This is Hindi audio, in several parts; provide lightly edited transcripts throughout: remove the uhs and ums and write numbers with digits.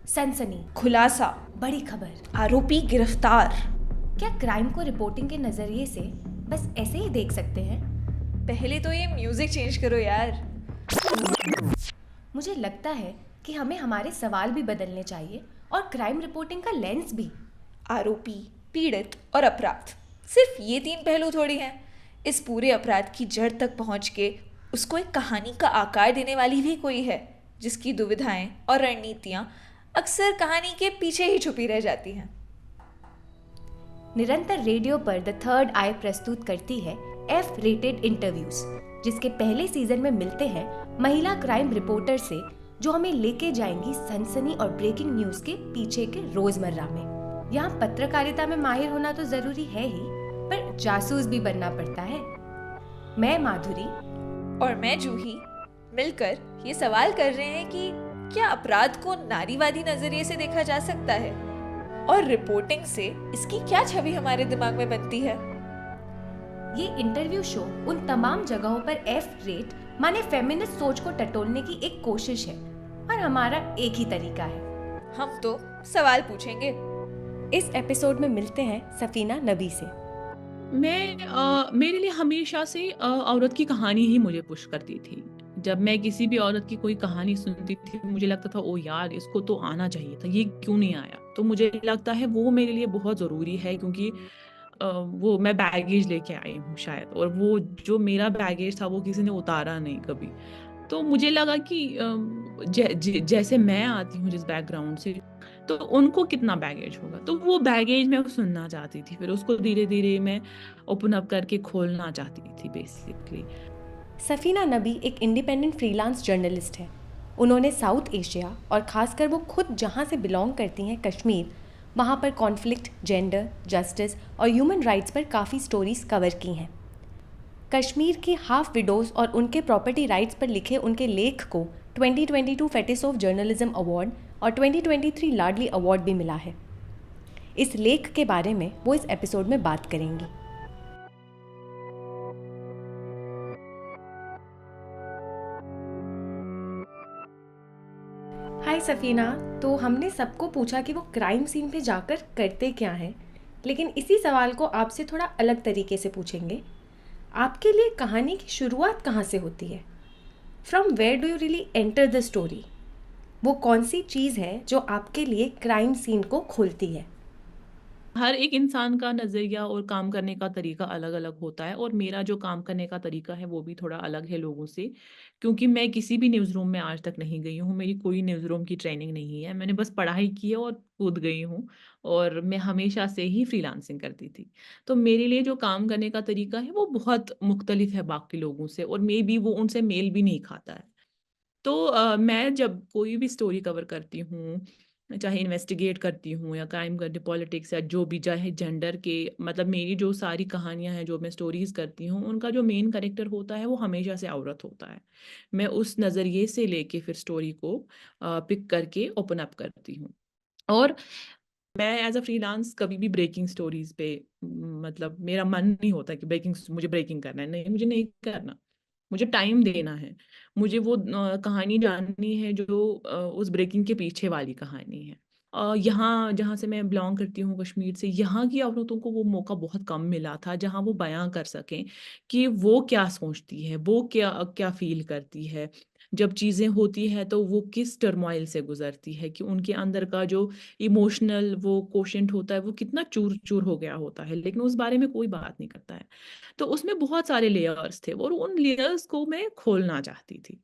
सनसनी, खुलासा, बड़ी खबर। आरोपी गिरफ्तार। क्या क्राइम को रिपोर्टिंग के नज़रिए से बस ऐसे ही देख सकते हैं? पहले तो ये म्यूजिक चेंज करो यार। मुझे लगता है कि हमें हमारे सवाल भी बदलने चाहिए और क्राइम रिपोर्टिंग का लेंस भी। आरोपी, पीड़ित और अपराध, सिर्फ ये तीन पहलू थोड़ी हैं। इस पूरे अपराध की जड़ तक पहुंच के उसको एक कहानी का आकार देने वाली भी कोई है, जिसकी दुविधाएं और रणनीतियां अक्सर कहानी के पीछे ही छुपी रह जाती हैं। निरंतर रेडियो पर द थर्ड आई प्रस्तुत करती है एफ रेटेड इंटरव्यूज, जिसके पहले सीजन में मिलते हैं महिला क्राइम रिपोर्टर से, जो हमें लेके जाएंगी सनसनी और ब्रेकिंग न्यूज के पीछे के रोजमर्रा में। यहाँ पत्रकारिता में माहिर होना तो जरूरी है ही, पर जासूस भी बनना पड़ता है। मैं माधुरी और मैं जूही मिलकर ये सवाल कर रहे हैं कि क्या अपराध को नारीवादी नजरिए से देखा जा सकता है, और रिपोर्टिंग से इसकी क्या छवि हमारे दिमाग में बनती है। ये इंटरव्यू शो उन तमाम जगहों पर एफ रेट माने फेमिनिस्ट सोच को टटोलने की एक कोशिश है, और हमारा एक ही तरीका है। हम तो सवाल पूछेंगे। इस एपिसोड में मिलते हैं सफीना नबी से। मेरे लिए हमेशा से औरत की कहानी ही मुझे पुश करती थी। जब मैं किसी भी औरत की कोई कहानी सुनती थी, मुझे लगता था ओ यार, इसको तो आना चाहिए था, ये क्यों नहीं आया। तो मुझे लगता है वो मेरे लिए बहुत ज़रूरी है, क्योंकि वो मैं बैगेज लेके आई हूँ शायद, और वो जो मेरा बैगेज था वो किसी ने उतारा नहीं कभी। तो मुझे लगा कि जैसे मैं आती हूँ जिस बैकग्राउंड से, तो उनको कितना बैगेज होगा, तो वो बैगेज मैं सुनना चाहती थी, फिर उसको धीरे धीरे मैं ओपन अप करके खोलना चाहती थी बेसिकली। सफीना नबी एक इंडिपेंडेंट फ्रीलांस जर्नलिस्ट है। उन्होंने साउथ एशिया और खासकर वो खुद जहाँ से बिलोंग करती हैं, कश्मीर, वहाँ पर कॉन्फ्लिक्ट, जेंडर, जस्टिस और ह्यूमन राइट्स पर काफ़ी स्टोरीज कवर की हैं। कश्मीर की हाफ विडोज़ और उनके प्रॉपर्टी राइट्स पर लिखे उनके लेख को 2022 फेटिस ऑफ जर्नलिज्म अवार्ड और 2023 लाडली अवार्ड भी मिला है। इस लेख के बारे में वो इस एपिसोड में बात करेंगी। हाय सफीना। तो हमने सबको पूछा कि वो क्राइम सीन पे जाकर करते क्या हैं, लेकिन इसी सवाल को आपसे थोड़ा अलग तरीके से पूछेंगे। आपके लिए कहानी की शुरुआत कहाँ से होती है? From where do you really enter the story? वो कौन सी चीज़ है जो आपके लिए क्राइम सीन को खोलती है? हर एक इंसान का नज़रिया और काम करने का तरीका अलग अलग होता है, और मेरा जो काम करने का तरीका है वो भी थोड़ा अलग है लोगों से, क्योंकि मैं किसी भी न्यूज़ रूम में आज तक नहीं गई हूँ। मेरी कोई न्यूज़ रूम की ट्रेनिंग नहीं है, मैंने बस पढ़ाई की है और कूद गई हूँ। और मैं हमेशा से ही फ्रीलांसिंग करती थी। तो मेरे लिए जो काम करने का तरीका है वो बहुत मुख्तलिफ है बाकी लोगों से, और मे बी वो उनसे मेल भी नहीं खाता है। तो मैं जब कोई भी स्टोरी कवर करती हूँ, चाहे इन्वेस्टिगेट करती हूँ या क्राइम करती, पॉलिटिक्स या जो भी, चाहे जेंडर के, मतलब मेरी जो सारी कहानियाँ हैं, जो मैं स्टोरीज करती हूँ, उनका जो मेन कैरेक्टर होता है वो हमेशा से औरत होता है। मैं उस नज़रिए से लेके फिर स्टोरी को पिक करके ओपन अप करती हूँ। और मैं एज अ फ्रीलांस कभी भी ब्रेकिंग स्टोरीज पे मतलब मेरा मन नहीं होता कि ब्रेकिंग, मुझे ब्रेकिंग करना है, नहीं, मुझे नहीं करना। मुझे टाइम देना है। मुझे वो कहानी जाननी है जो उस ब्रेकिंग के पीछे वाली कहानी है। यहाँ जहाँ से मैं बिलोंग करती हूँ, कश्मीर से, यहाँ की औरतों को वो मौका बहुत कम मिला था जहाँ वो बयां कर सकें कि वो क्या सोचती है, वो क्या क्या फील करती है। जब चीज़ें होती हैं तो वो किस टर्मोइल से गुजरती है, कि उनके अंदर का जो इमोशनल वो कोशेंट होता है वो कितना चूर चूर हो गया होता है, लेकिन उस बारे में कोई बात नहीं करता है। तो उसमें बहुत सारे लेयर्स थे और उन लेयर्स को मैं खोलना चाहती थी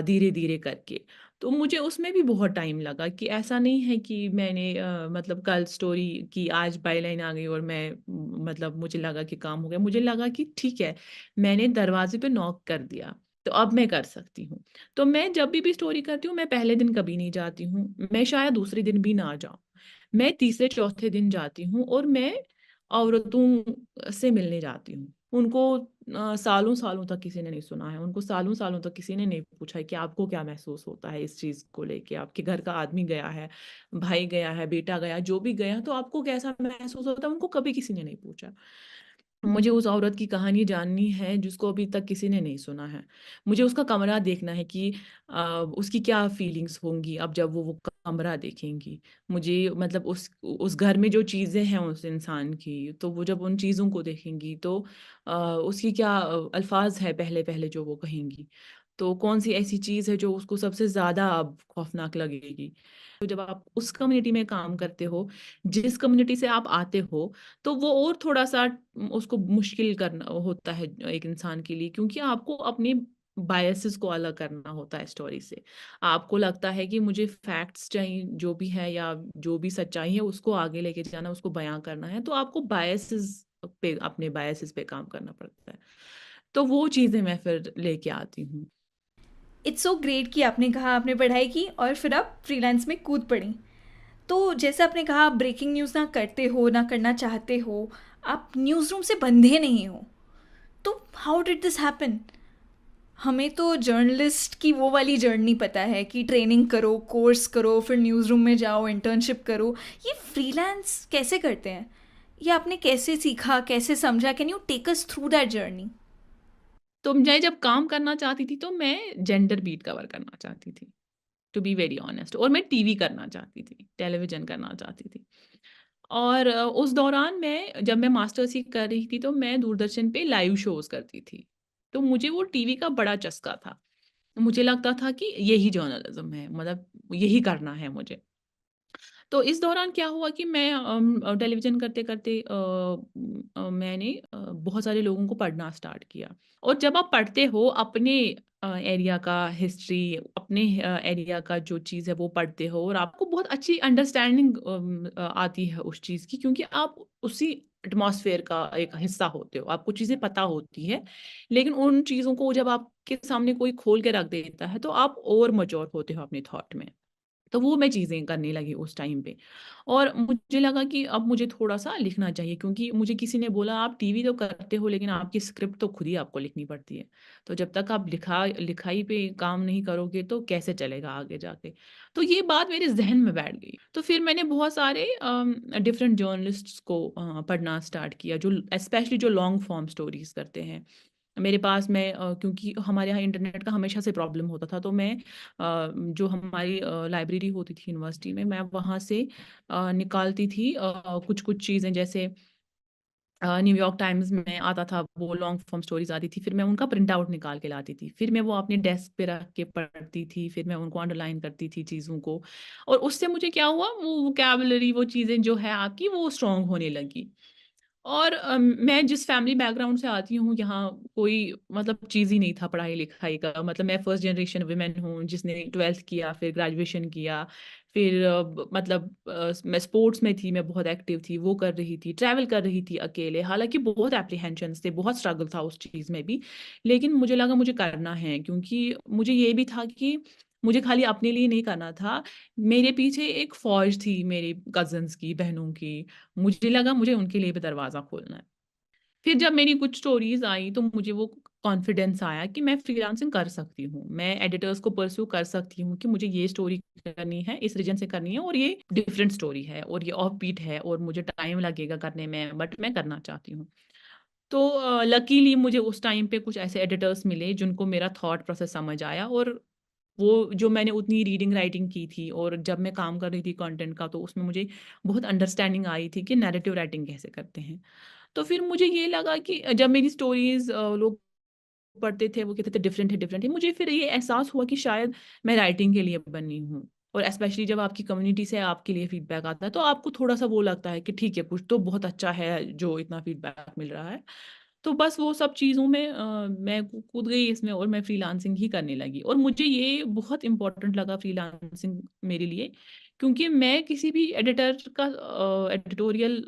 धीरे धीरे करके। तो मुझे उसमें भी बहुत टाइम लगा, कि ऐसा नहीं है कि मैंने मतलब कल स्टोरी की, आज बाईलाइन आ गई और मैं मतलब मुझे लगा कि काम हो गया। मुझे लगा कि ठीक है, मैंने दरवाजे पे नॉक कर दिया, तो अब मैं कर सकती हूँ। तो मैं जब भी स्टोरी करती हूँ, मैं पहले दिन कभी नहीं जाती हूँ, मैं शायद दूसरे दिन भी ना जाऊँ, मैं तीसरे चौथे दिन जाती हूँ, और मैं औरतों से मिलने जाती हूँ। उनको सालों सालों तक किसी ने नहीं सुना है, उनको सालों सालों तक किसी ने नहीं पूछा है कि आपको क्या महसूस होता है इस चीज़ को लेके। आपके घर का आदमी गया है, भाई गया है, बेटा गया, जो भी गया, तो आपको कैसा महसूस होता है, उनको कभी किसी ने नहीं पूछा। मुझे उस औरत की कहानी जाननी है जिसको अभी तक किसी ने नहीं सुना है। मुझे उसका कमरा देखना है कि उसकी क्या फीलिंग्स होंगी अब जब वो कमरा देखेंगी। मुझे मतलब उस घर में जो चीज़ें हैं उस इंसान की, तो वो जब उन चीज़ों को देखेंगी तो उसकी क्या अल्फ़ाज़ है पहले-पहले जो वो कहेंगी। तो कौन-सी ऐसी चीज़ है जो उसको सबसे ज़्यादा अब खौफ़नाक लगेगी। तो जब आप उस कम्युनिटी में काम करते हो, जिस कम्युनिटी से आप आते हो, तो वो और थोड़ा-सा उसको मुश्किल करना होता है एक इंसान के लिए, क्योंकि आपको अपने बायसेस को अलग करना होता है स्टोरी से। आपको लगता है कि मुझे फैक्ट्स चाहिए जो भी है या जो भी सच्चाई है उसको आगे लेके जाना, उसको बयाँ करना है, तो आपको बायसेस पे अपने बायसेस पे काम करना पड़ता है। तो वो चीज़ें मैं फिर लेके आती हूँ। इट्स सो ग्रेट कि आपने कहा आपने पढ़ाई की और फिर आप फ्रीलांस में कूद पड़ी। तो जैसे आपने कहा आप ब्रेकिंग न्यूज़ ना करते हो, ना करना चाहते हो, आप न्यूज़ रूम से बंधे नहीं हो। तो हाउ डिड दिस हैपन? हमें तो जर्नलिस्ट की वो वाली जर्नी पता है कि ट्रेनिंग करो, कोर्स करो, फिर न्यूज़ रूम में जाओ, इंटर्नशिप करो। ये फ्रीलांस कैसे करते हैं? ये आपने कैसे सीखा, कैसे समझा? Can you take us through that journey? तो मैं जब काम करना चाहती थी तो मैं जेंडर बीट कवर करना चाहती थी, टू बी वेरी ऑनेस्ट, और मैं टीवी करना चाहती थी, टेलीविज़न करना चाहती थी। और उस दौरान मैं जब मैं मास्टर्स ही कर रही थी तो मैं दूरदर्शन पे लाइव शोज़ करती थी। तो मुझे वो टीवी का बड़ा चस्का था। मुझे लगता था कि यही जर्नलिज़्म है, मतलब यही करना है मुझे। तो इस दौरान क्या हुआ कि मैं टेलीविज़न करते-करते मैंने बहुत सारे लोगों को पढ़ना स्टार्ट किया। और जब आप पढ़ते हो अपने एरिया का हिस्ट्री, अपने एरिया का जो चीज़ है वो पढ़ते हो और आपको बहुत अच्छी अंडरस्टैंडिंग आती है उस चीज़ की, क्योंकि आप उसी एटमॉस्फेयर का एक हिस्सा होते हो। आपको चीज़ें पता होती है, लेकिन उन चीज़ों को जब आपके सामने कोई खोल के रख देता है तो आप और मैच्योर होते हो अपने थॉट में। तो वो मैं चीज़ें करने लगी उस टाइम पे। और मुझे लगा कि अब मुझे थोड़ा-सा लिखना चाहिए, क्योंकि मुझे किसी ने बोला आप टीवी तो करते हो लेकिन आपकी स्क्रिप्ट तो खुद ही आपको लिखनी पड़ती है। तो जब तक आप लिखाई पे काम नहीं करोगे तो कैसे चलेगा आगे जाके? तो ये बात मेरे ज़हन में बैठ गई। तो फिर मैंने बहुत सारे डिफरेंट जर्नलिस्ट्स को पढ़ना स्टार्ट किया जो स्पेशली जो लॉन्ग फॉर्म स्टोरीज़ करते हैं। मेरे पास मैं क्योंकि हमारे यहाँ इंटरनेट का हमेशा से प्रॉब्लम होता था, तो मैं जो हमारी लाइब्रेरी होती थी यूनिवर्सिटी में, मैं वहाँ से निकालती थी कुछ-कुछ चीज़ें, जैसे न्यूयॉर्क टाइम्स में आता था, वो लॉन्ग फॉर्म स्टोरीज़ आती थी, फिर मैं उनका प्रिंट आउट निकाल के लाती थी। फिर मैं वो अपने डेस्क पे रख के पढ़ती थी, फिर मैं उनको अंडरलाइन करती थी चीज़ों को, और उससे मुझे क्या हुआ, वो वोकैब्युलरी, वो चीज़ें जो है आपकी, वो स्ट्रॉन्ग होने लगी। और मैं जिस फैमिली बैकग्राउंड से आती हूँ, यहाँ कोई मतलब चीज़ ही नहीं था पढ़ाई-लिखाई का। मतलब मैं फर्स्ट जनरेशन वुमन हूँ जिसने 12th किया, फिर ग्रेजुएशन किया, फिर मतलब मैं स्पोर्ट्स में थी, मैं बहुत एक्टिव थी, वो कर रही थी, ट्रैवल कर रही थी अकेले। हालाँकि बहुत एप्रीहेंशन्स थे, बहुत स्ट्रगल था उस चीज़ में भी, लेकिन मुझे लगा मुझे करना है, क्योंकि मुझे ये भी था कि मुझे खाली अपने लिए नहीं करना था, मेरे पीछे एक फ़ौज थी मेरी कज़िन्स की, बहनों की। मुझे लगा मुझे उनके लिए भी दरवाज़ा खोलना है। फिर जब मेरी कुछ स्टोरीज़ आई तो मुझे वो कॉन्फिडेंस आया कि मैं फ्रीलांसिंग कर सकती हूँ। मैं एडिटर्स को परस्यू कर सकती हूँ कि मुझे ये स्टोरी करनी है, इस रीजन से करनी है, और ये डिफरेंट स्टोरी है और ये ऑफ बीट है और मुझे टाइम लगेगा करने में, बट मैं करना चाहती हूँ। तो लकीली मुझे उस टाइम पे कुछ ऐसे एडिटर्स मिले जिनको मेरा थॉट प्रोसेस समझ आया, और वो जो मैंने उतनी रीडिंग राइटिंग की थी और जब मैं काम कर रही थी कंटेंट का, तो उसमें मुझे बहुत अंडरस्टैंडिंग आई थी कि नैरेटिव राइटिंग कैसे करते हैं। तो फिर मुझे ये लगा कि जब मेरी स्टोरीज़ लोग पढ़ते थे, वो कहते थे डिफरेंट है। मुझे फिर ये एहसास हुआ कि शायद मैं राइटिंग के लिए बनी हूँ, और स्पेशली जब आपकी कम्युनिटी से आपके लिए फीडबैक आता है, तो आपको थोड़ा-सा वो लगता है कि ठीक है, कुछ तो बहुत अच्छा है जो इतना फीडबैक मिल रहा है। तो बस वो सब चीज़ों में मैं कूद गई इसमें और मैं फ्रीलांसिंग ही करने लगी, और मुझे ये बहुत इम्पोर्टेंट लगा फ्रीलांसिंग मेरे लिए, क्योंकि मैं किसी भी एडिटर का एडिटोरियल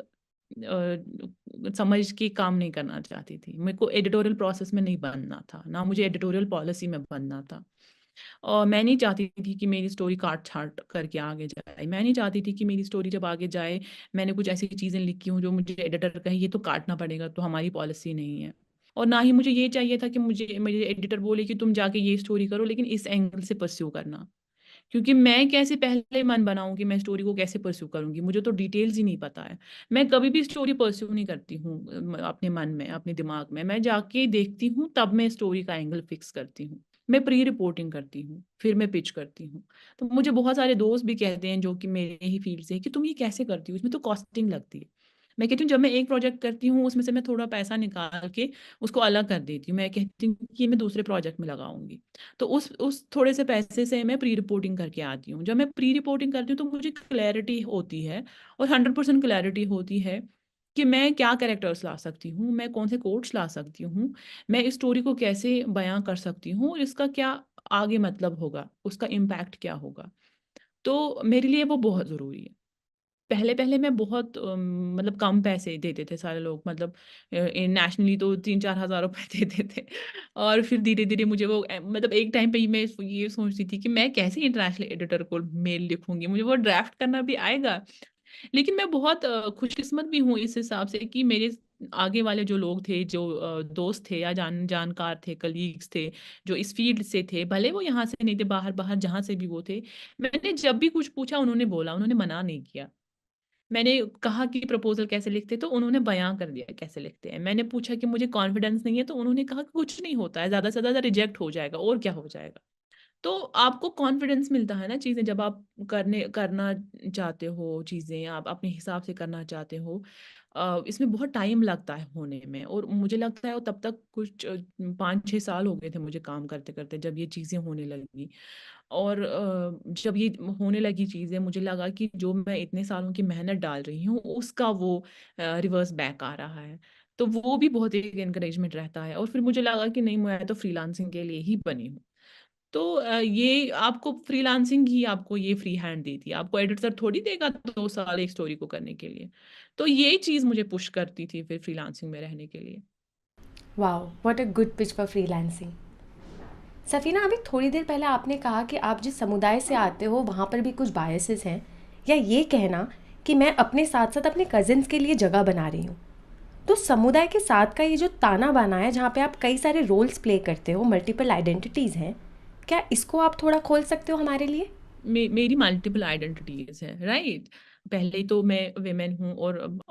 समझ के काम नहीं करना चाहती थी। मेरे को एडिटोरियल प्रोसेस में नहीं बनना था, ना मुझे एडिटोरियल पॉलिसी में बनना था। और मैं नहीं चाहती थी कि मेरी स्टोरी काट-छाँट करके आगे जाए। मैं नहीं चाहती थी कि मेरी स्टोरी जब आगे जाए, मैंने कुछ ऐसी चीज़ें लिखी हों जो मुझे एडिटर कहे ये तो काटना पड़ेगा, तो हमारी पॉलिसी नहीं है। और ना ही मुझे ये चाहिए था कि मुझे मेरे एडिटर बोले कि तुम जाके ये स्टोरी करो लेकिन इस एंगल से परस्यू करना। क्योंकि मैं कैसे पहले मन बनाऊँ कि मैं स्टोरी को कैसे परस्यू करूँगी, मुझे तो डिटेल्स ही नहीं पता है। मैं कभी भी स्टोरी परस्यू नहीं करती हूँ अपने मन में, अपने दिमाग में। मैं जाके देखती हूँ तब मैं स्टोरी का एंगल फिक्स करती हूँ। मैं प्री रिपोर्टिंग करती हूँ, फिर मैं पिच करती हूँ। तो मुझे बहुत सारे दोस्त भी कहते हैं जो कि मेरे ही फील्ड से हैं कि तुम ये कैसे करती हो? इसमें तो कॉस्टिंग लगती है। मैं कहती हूँ जब मैं एक प्रोजेक्ट करती हूँ उसमें से मैं थोड़ा पैसा निकाल के उसको अलग कर देती हूँ। मैं कहती हूँ कि ये मैं दूसरे प्रोजेक्ट में लगाऊँगी। तो उस थोड़े से पैसे से मैं प्री रिपोर्टिंग करके आती हूँ। जब मैं प्री रिपोर्टिंग करती हूँ तो मुझे क्लैरिटी होती है और 100% क्लैरिटी होती है कि मैं क्या कैरेक्टर्स ला सकती हूँ, मैं कौन से कोट्स ला सकती हूँ, मैं इस स्टोरी को कैसे बयाँ कर सकती हूँ और इसका क्या आगे मतलब होगा, उसका इम्पैक्ट क्या होगा। तो मेरे लिए वो बहुत ज़रूरी है। पहले-पहले मैं बहुत मतलब कम पैसे देते थे सारे लोग, मतलब नेशनली तो 3-4 हज़ार रुपए देते थे और फिर धीरे-धीरे मुझे वो मतलब एक टाइम पे ही मैं ये सोचती थी कि मैं कैसे इंटरनेशनल एडिटर को मेल लिखूँगी, मुझे वो ड्राफ्ट करना भी आएगा। लेकिन मैं बहुत खुशकिस्मत भी हूँ इस हिसाब से कि मेरे आगे वाले जो लोग थे, जो दोस्त थे या जानकार थे, कलीग्स थे, जो इस फ़ील्ड से थे, भले वो यहाँ से नहीं थे, बाहर-बाहर जहाँ से भी वो थे, मैंने जब भी कुछ पूछा उन्होंने बोला, उन्होंने मना नहीं किया। मैंने कहा कि प्रपोज़ल कैसे लिखते? तो उन्होंने बयाँ कर दिया कैसे लिखते हैं। मैंने पूछा कि मुझे कॉन्फिडेंस नहीं है, तो उन्होंने कहा कि कुछ नहीं होता है, ज़्यादा से ज़्यादा रिजेक्ट हो जाएगा और क्या हो जाएगा। तो आपको कॉन्फिडेंस मिलता है ना चीज़ें जब आप करना चाहते हो चीज़ें, आप अपने हिसाब से करना चाहते हो। इसमें बहुत टाइम लगता है होने में और मुझे लगता है वो तब तक कुछ 5-6 साल हो गए थे मुझे काम करते-करते जब ये चीज़ें होने लगी। और जब ये होने लगी चीज़ें मुझे लगा कि जो मैं इतने सालों की मेहनत डाल रही हूँ उसका वो रिवर्स बैक आ रहा है। तो वो भी बहुत एक एनकरेजमेंट रहता है और फिर मुझे लगा कि नहीं, मैं तो फ्रीलांसिंग के लिए ही बनी हूँ। तो ये आपको फ्रीलांसिंग ही आपको ये फ्री हैंड देती है। आपको एडिटर थोड़ी देगा 2 साल एक स्टोरी को करने के लिए। तो ये चीज़ मुझे पुश करती थी फिर फ्रीलांसिंग में रहने के लिए। Wow, what a good pitch for freelancing. Safina, अभी थोड़ी देर पहले आपने कहा कि आप जिस समुदाय से आते हो वहाँ पर भी कुछ बायसेस हैं, या ये कहना कि मैं अपने साथ साथ अपने कज़िन्स के लिए जगह बना रही हूँ। तो समुदाय के साथ का ये जो ताना बाना है जहाँ पे आप कई सारे रोल्स प्ले करते हो, मल्टीपल आइडेंटिटीज़ हैं, क्या इसको आप थोड़ा खोल सकते हो हमारे लिए? मेरी मल्टीपल आइडेंटिटीज़ हैं, राइट? पहले तो मैं विमेन हूँ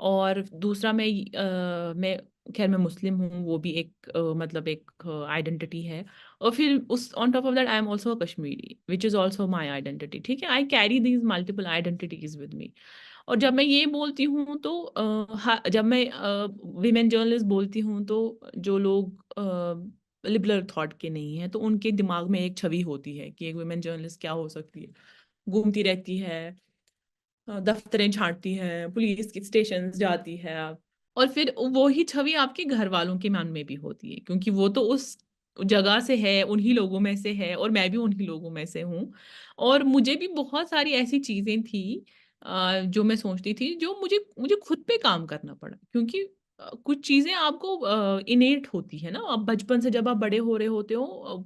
और दूसरा मैं ख़ैर मैं मुस्लिम हूँ, वो भी एक मतलब एक आइडेंटिटी है और फिर उस on top of that I am also a Kashmiri which is also my identity, ठीक है? I carry these multiple identities with me. और जब मैं ये बोलती हूँ तो जब मैं विमेन जर्नलिस्ट बोलती हूँ तो जो लोग लिबरल थॉट के नहीं हैं, तो उनके दिमाग में एक छवि होती है कि एक वुमेन जर्नलिस्ट क्या हो सकती है। घूमती रहती है, दफ्तरें छाँटती है, पुलिस के स्टेशंस जाती है और फिर वो ही छवि आपके घरवालों के मन में भी होती है क्योंकि वो तो उस जगह से है, उन्हीं लोगों में से है और मैं भी उन्हीं लोगों में से हूँ। और मुझे भी बहुत सारी ऐसी चीज़ें थी जो मैं सोचती थी जो मुझे मुझे खुद पे काम करना पड़ा क्योंकि कुछ चीज़ें आपको इनेट होती है ना, आप बचपन से जब आप बड़े हो रहे होते हो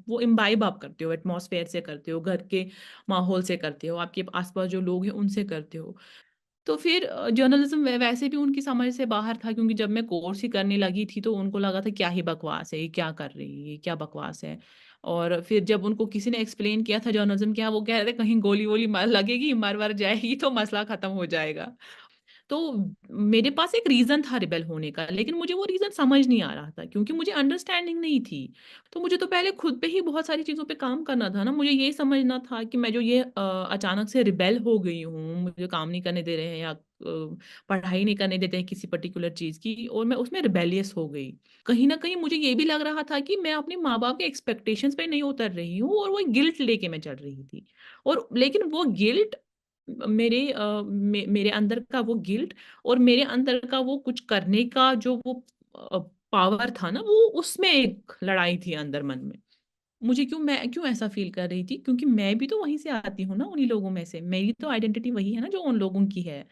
वो इम्बाइब आप करते हो, एटमॉस्फेयर से करते हो, घर के माहौल से करते हो, आपके आस-पास जो लोग हैं उनसे करते हो। तो फिर जर्नलिज़्म वैसे भी उनकी समझ से बाहर था क्योंकि जब मैं कोर्स ही करने लगी थी तो उनको लगा था क्या ही बकवास है, ये क्या कर रही है, ये क्या बकवास है। और फिर जब उनको किसी ने एक्सप्लेन किया था जर्नलिज़्म क्या, वो कह रहे थे कहीं गोली-वोली मार लगेगी, मर-वर जाएगी तो मसला खत्म हो जाएगा। तो मेरे पास एक रीज़न था रिबेल होने का, लेकिन मुझे वो रीज़न समझ नहीं आ रहा था क्योंकि मुझे अंडरस्टैंडिंग नहीं थी। तो मुझे तो पहले खुद पे ही बहुत सारी चीज़ों पे काम करना था ना, मुझे ये समझना था कि मैं जो ये अचानक से रिबेल हो गई हूँ, मुझे काम नहीं करने दे रहे हैं या पढ़ाई नहीं करने देते हैं किसी पर्टिकुलर चीज़ की और मैं उसमें रिबेलियस हो गई। कहीं न कहीं मुझे ये भी लग रहा था कि मैं अपने माँ-बाप के एक्सपेक्टेशंस पे नहीं उतर रही हूँ और वो गिल्ट लेके मैं चल रही थी। और लेकिन वो गिल्ट मेरे अंदर का वो गिल्ट और मेरे अंदर का वो कुछ करने का जो वो अ, पावर था ना, वो उसमें एक लड़ाई थी अंदर मन में। मैं क्यों ऐसा फ़ील कर रही थी? क्योंकि मैं भी तो वहीं से आती हूँ ना, उन्हीं लोगों में से। मेरी तो आइडेंटिटी वही है ना जो उन लोगों की है।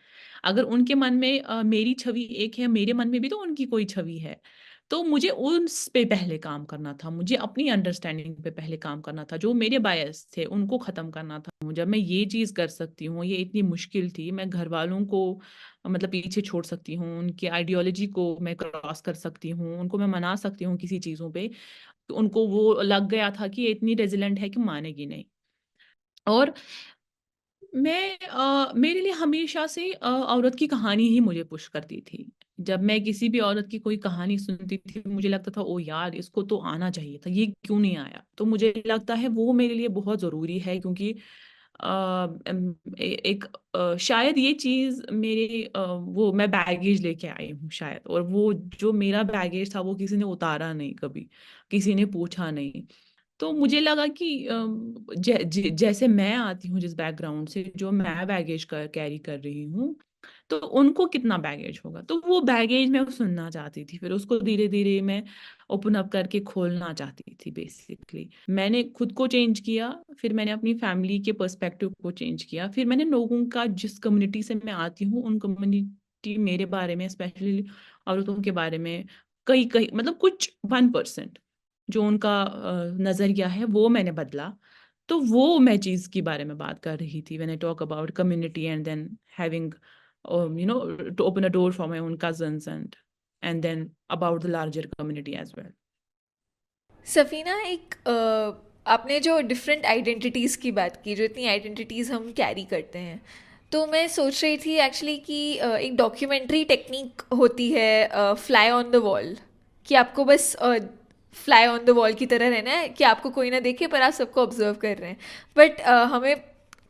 अगर उनके मन में मेरी छवि एक है, मेरे मन में भी तो उनकी कोई छवि है। तो मुझे उस पे पहले काम करना था, मुझे अपनी अंडरस्टैंडिंग पे पहले काम करना था, जो मेरे बायस थे उनको ख़त्म करना था। जब मैं ये चीज़ कर सकती हूँ, ये इतनी मुश्किल थी, मैं घरवालों को मतलब पीछे छोड़ सकती हूँ, उनकी आइडियोलॉजी को मैं क्रॉस कर सकती हूँ, उनको मैं मना सकती हूँ किसी चीज़ों पे, तो उनको वो लग गया था कि ये इतनी रेज़िलेंट है कि मानेगी नहीं। और मेरे लिए हमेशा से औरत की कहानी ही मुझे पुश करती थी। जब मैं किसी भी औरत की कोई कहानी सुनती थी, मुझे लगता था ओ यार इसको तो आना चाहिए था, ये क्यों नहीं आया? तो मुझे लगता है वो मेरे लिए बहुत ज़रूरी है, क्योंकि एक शायद ये चीज़ मेरे वो मैं बैगेज लेके आई हूँ शायद, और वो जो मेरा बैगेज था वो किसी ने उतारा नहीं कभी, किसी ने पूछा नहीं। तो मुझे लगा कि जैसे मैं आती हूँ जिस बैकग्राउंड से, जो मैं बैगेज कैरी कर रही हूँ, तो उनको कितना बैगेज होगा, तो वो बैगेज मैं सुनना चाहती थी, फिर उसको धीरे धीरे मैं ओपन अप करके खोलना चाहती थी। बेसिकली मैंने खुद को चेंज किया, फिर मैंने अपनी फैमिली के पर्सपेक्टिव को चेंज किया, फिर मैंने लोगों का, जिस कम्युनिटी से मैं आती हूँ उन कम्युनिटी मेरे बारे में, स्पेशली औरतों के बारे में, कई कई मतलब कुछ 1% जो उनका नज़रिया है वो मैंने बदला। तो वो मैं चीज़ के बारे में बात कर रही थी, when I talk about community and then having to open a door for my own cousins, and then about the larger community as well. Safina, एक आपने जो डिफरेंट आइडेंटिटीज़ की बात की, जो इतनी आइडेंटिटीज़ हम कैरी करते हैं, तो मैं सोच रही थी एक्चुअली कि एक डॉक्यूमेंट्री टेक्निक होती है फ्लाई ऑन द वॉल, कि आपको बस फ्लाई ऑन द वॉल की तरह रहना है, कि आपको कोई ना देखे पर आप सबको ऑब्जर्व कर रहे हैं। बट हमें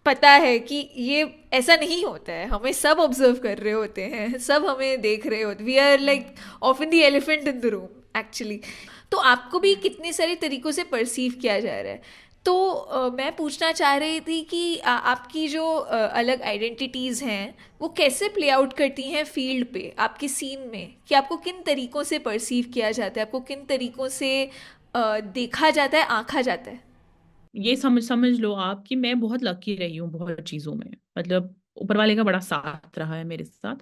पता है कि ये ऐसा नहीं होता है, हमें सब ऑब्जर्व कर रहे होते हैं, सब हमें देख रहे होते, we are like often the elephant in the room actually. तो आपको भी कितने सारे तरीक़ों से परसीव किया जा रहा है। तो मैं पूछना चाह रही थी कि आपकी जो अलग आइडेंटिटीज़ हैं वो कैसे प्ले आउट करती हैं फील्ड पे, आपके सीन में, कि आपको किन तरीक़ों से परसीव किया जाता है, आपको किन तरीक़ों से देखा जाता है, आँखा जाता है। ये समझ समझ लो आप कि मैं बहुत लकी रही हूँ बहुत चीज़ों में, मतलब ऊपर वाले का बड़ा साथ रहा है मेरे साथ।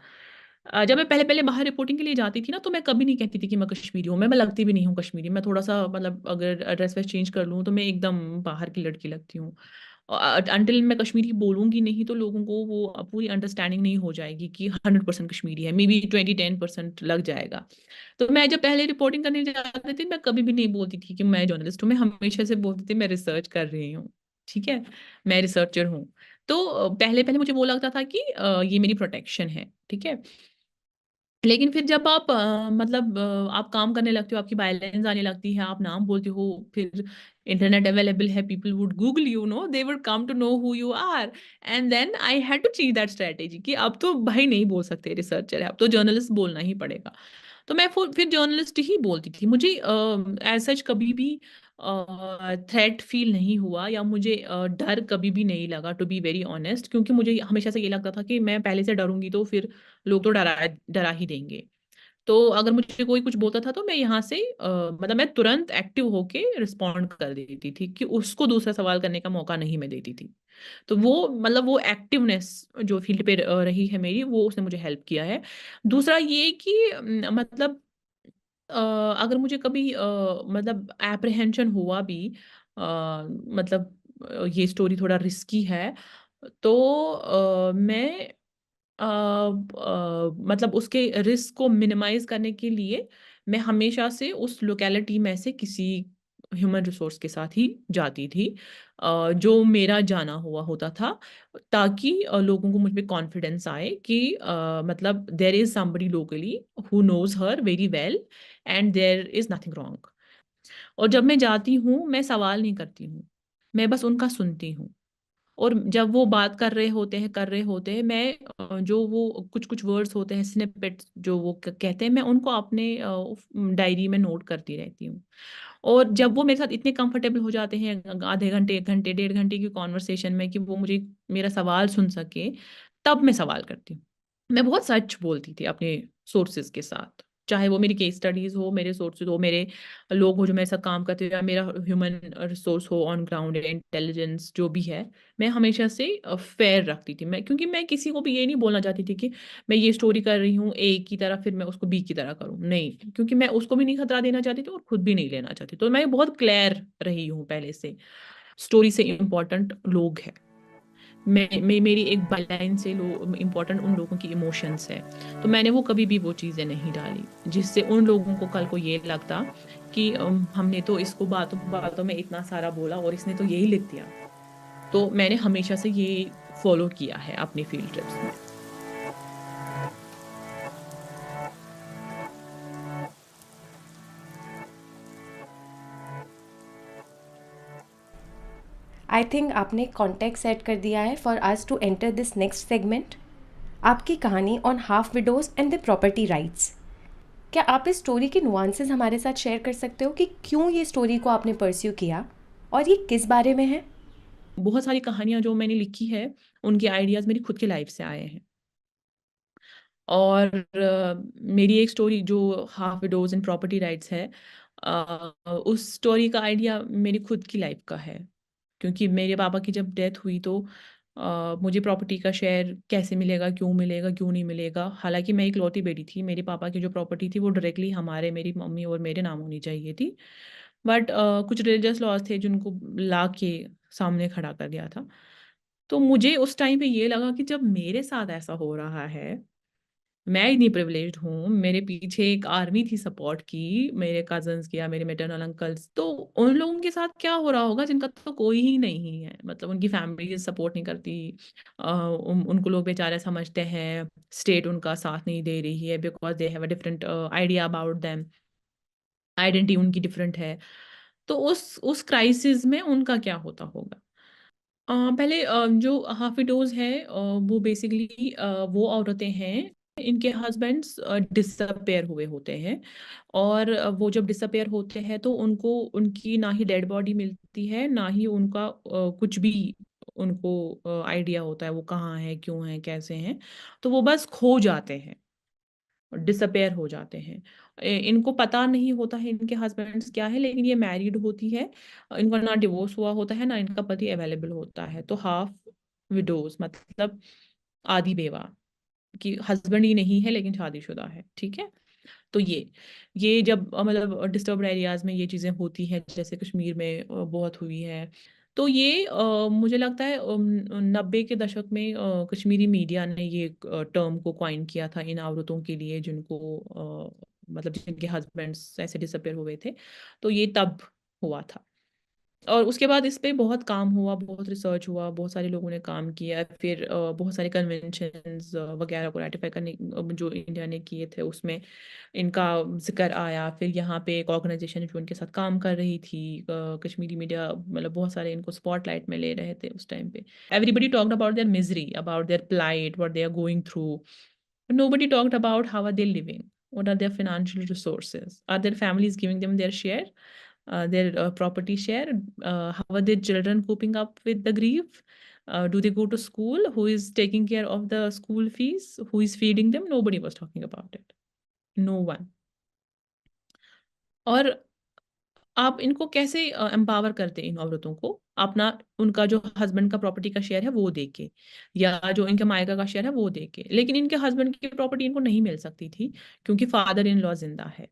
जब मैं पहले-पहले बाहर रिपोर्टिंग के लिए जाती थी ना, तो मैं कभी नहीं कहती थी कि मैं कश्मीरी हूँ, मैं लगती भी नहीं हूँ कश्मीरी। मैं थोड़ा-सा मतलब अगर ड्रेस-वेस चेंज कर लूँ, तो मैं एकदम बाहर की लड़की लगती हूँ। अनटिल मैं कश्मीरी बोलूँगी नहीं, तो लोगों को वो पूरी अंडरस्टैंडिंग नहीं हो जाएगी कि 100% कश्मीरी है, मेबी 20-10% लग जाएगा। तो मैं जब पहले रिपोर्टिंग करने जाती थी, मैं कभी भी नहीं बोलती थी कि मैं जर्नलिस्ट हूँ, मैं हमेशा से बोलती थी मैं रिसर्च कर रही हूँ, ठीक है? मैं रिसर्चर हूँ। तो पहले-पहले मुझे वो लगता था कि ये मेरी प्रोटेक्शन है, ठीक है? लेकिन फिर जब आप मतलब आप काम करने लगते हो, आपकी बायलाइन्स आने लगती हैं, आप नाम बोलते हो, फिर इंटरनेट अवेलेबल है, people would Google you know, they would come to know who you are, and then I had to change that strategy कि अब तो भाई नहीं बोल सकते रिसर्चर है, अब तो जर्नलिस्ट बोलना ही पड़ेगा। तो मैं फिर जर्नलिस्ट ही बोलती थी। मुझे एज़ सच कभी भी थ्रेट फ़ील नहीं हुआ, या मुझे डर कभी भी नहीं लगा, टू बी वेरी ऑनेस्ट, क्योंकि मुझे हमेशा से ये लगता था कि मैं पहले से डरूँगी तो फिर लोग तो डरा ही देंगे। तो अगर मुझे कोई कुछ बोलता था, तो मैं यहाँ से मतलब मैं तुरंत एक्टिव होके रिस्पॉन्ड कर देती थी कि उसको दूसरा सवाल करने का मौका नहीं मैं देती थी। तो वो मतलब वो एक्टिवनेस जो फ़ील्ड पे रही है मेरी, वो उसने मुझे हेल्प किया है। दूसरा ये कि मतलब अ, अगर मुझे कभी मतलब एप्रीहेंशन हुआ भी, मतलब ये स्टोरी थोड़ा रिस्की है, तो मैं मतलब उसके रिस्क को मिनिमाइज़ करने के लिए मैं हमेशा से उस लोकेलिटी में से किसी ह्यूमन रिसोर्स के साथ ही जाती थी, जो मेरा जाना हुआ होता था, ताकि लोगों को मुझ पे कॉन्फिडेंस आए कि मतलब there is somebody locally who knows her very well, and there is nothing wrong. और जब मैं जाती हूँ, मैं सवाल नहीं करती हूँ, मैं बस उनका सुनती हूँ। और जब वो बात कर रहे होते हैं, मैं जो वो कुछ-कुछ वर्ड्स होते हैं, स्निपेट्स जो वो कहते हैं, मैं उनको अपने डायरी में नोट करती रहती हूँ। और जब वो मेरे साथ इतने कंफर्टेबल हो जाते हैं आधे घंटे, 1 घंटे, डेढ़ घंटे की कन्वर्सेशन में, कि वो मुझे मेरा सवाल सुन सके, तब मैं सवाल करती हूँ। मैं बहुत सच बोलती थी अपने सोर्सेज़ के साथ, चाहे वो मेरी केस स्टडीज़ हो, मेरे सोर्सेज़ हो, मेरे लोग हो जो मेरे साथ काम करते हो, या मेरा ह्यूमन रिसोर्स हो ऑन ग्राउंड, या इंटेलिजेंस जो भी है, मैं हमेशा से फेयर रखती थी। मैं क्योंकि मैं किसी को भी ये नहीं बोलना चाहती थी कि मैं ये स्टोरी कर रही हूँ ए की तरह, फिर मैं उसको बी की तरह करूँ। नहीं, क्योंकि मैं उसको भी नहीं खतरा देना चाहती थी और खुद भी नहीं लेना चाहती। तो मैं बहुत क्लियर रही हूँ पहले से, स्टोरी से इम्पोर्टेंट लोग हैं। मैं मेरी एक बाइलाइन से लो इम्पोर्टेंट उन लोगों की इमोशंस है। तो मैंने वो कभी भी वो चीज़ें नहीं डाली, जिससे उन लोगों को कल को ये लगता कि हमने तो इसको बातों-बातों में इतना सारा बोला और इसने तो यही लिख दिया। तो मैंने हमेशा से ये फॉलो किया है अपनी फील्ड ट्रिप्स में। आई थिंक आपने कॉन्टेक्स्ट सेट कर दिया है for us to enter this next segment, आपकी कहानी on half widows and the property rights. क्या आप इस स्टोरी के नुआंसेस हमारे साथ शेयर कर सकते हो कि क्यों ये स्टोरी को आपने परस्यू किया और ये किस बारे में है? बहुत सारी कहानियाँ जो मैंने लिखी है, उनके आइडियाज़ मेरी खुद की लाइफ से आए हैं। और मेरी एक स्टोरी जो half widows and property rights है, उस स्टोरी का आइडिया मेरी खुद की लाइफ का है। क्योंकि मेरे पापा की जब डेथ हुई तो मुझे प्रॉपर्टी का शेयर कैसे मिलेगा, क्यों नहीं मिलेगा? हालाँकि मैं इकलौती बेटी थी, मेरे पापा की जो प्रॉपर्टी थी वो डायरेक्टली मेरी मम्मी और मेरे नाम होनी चाहिए थी। बट कुछ रिलीजियस लॉज़ थे जिनको ला के सामने खड़ा कर दिया था। तो मुझे उस टाइम पे ये लगा कि जब मेरे साथ ऐसा हो रहा है, मैं इतनी प्रिविलेज्ड हूँ, मेरे पीछे एक आर्मी थी सपोर्ट की, मेरे कज़िन्स की या मेरे मैटरनल अंकल्स, तो उन लोगों के साथ क्या हो रहा होगा जिनका तो कोई ही नहीं है। मतलब उनकी फैमिली सपोर्ट नहीं करती, उनको लोग बेचारे समझते हैं, स्टेट उनका साथ नहीं दे रही है because they have a different idea about them, identity उनकी डिफरेंट है। तो उस क्राइसिस में उनका क्या होता होगा? पहले जो हाफिडोज़ है, वो बेसिकली वो औरतें हैं, इनके हस्बैंड्स डिसअपियर हुए होते हैं। और वो जब डिसअपियर होते हैं तो उनको उनकी ना ही डेड बॉडी मिलती है, ना ही उनका कुछ भी उनको आइडिया होता है वो कहाँ हैं, क्यों हैं, कैसे हैं। तो वो बस खो जाते हैं, डिसअपियर हो जाते हैं। इनको पता नहीं होता है इनके हस्बैंड्स क्या है, लेकिन ये मैरिड होती है। इनका ना डिवोर्स हुआ होता है, ना इनका पति अवेलेबल होता है। तो हाफ विडोज़ मतलब आधी बेवा, कि हस्बैंड ही नहीं है लेकिन शादीशुदा है, ठीक है? तो ये जब मतलब डिस्टर्ब्ड एरियाज़ में ये चीज़ें होती हैं, जैसे कश्मीर में बहुत हुई है। तो ये मुझे लगता है 90 के दशक में कश्मीरी मीडिया ने ये टर्म को कॉइन किया था इन औरतों के लिए जिनको मतलब जिनके हस्बैंड्स ऐसे डिसअपियर हुए थे। तो ये तब हुआ था। और उसके बाद इस पे बहुत काम हुआ, बहुत रिसर्च हुआ, बहुत सारे लोगों ने काम किया। फिर बहुत सारे कन्वेंशंस वगैरह को रेटिफ़ाई करने जो इंडिया ने किए थे, उसमें इनका ज़िक्र आया। फिर यहाँ पे एक ऑर्गनाइज़ेशन जो इनके साथ काम कर रही थी, कश्मीरी मीडिया मतलब बहुत सारे इनको स्पॉटलाइट में ले रहे थे उस टाइम पे। Everybody talked about their misery, about their plight, what they are going through. Nobody talked about how are they living, what are their financial resources, are their families giving them their share, their property share, how are their children coping up with the grief, do they go to school, who is taking care of the school fees, who is feeding them? Nobody was talking about it, no one. और आप इनको कैसे एम्पावर करते हैं इन औरतों को? अपना उनका जो हस्बैंड का प्रॉपर्टी का शेयर है वो दे के, या जो इनके मायका का शेयर है वो दे के। लेकिन इनके हस्बैंड की प्रॉपर्टी इनको नहीं मिल सकती थी क्योंकि फादर इन लॉ ज़िंदा है।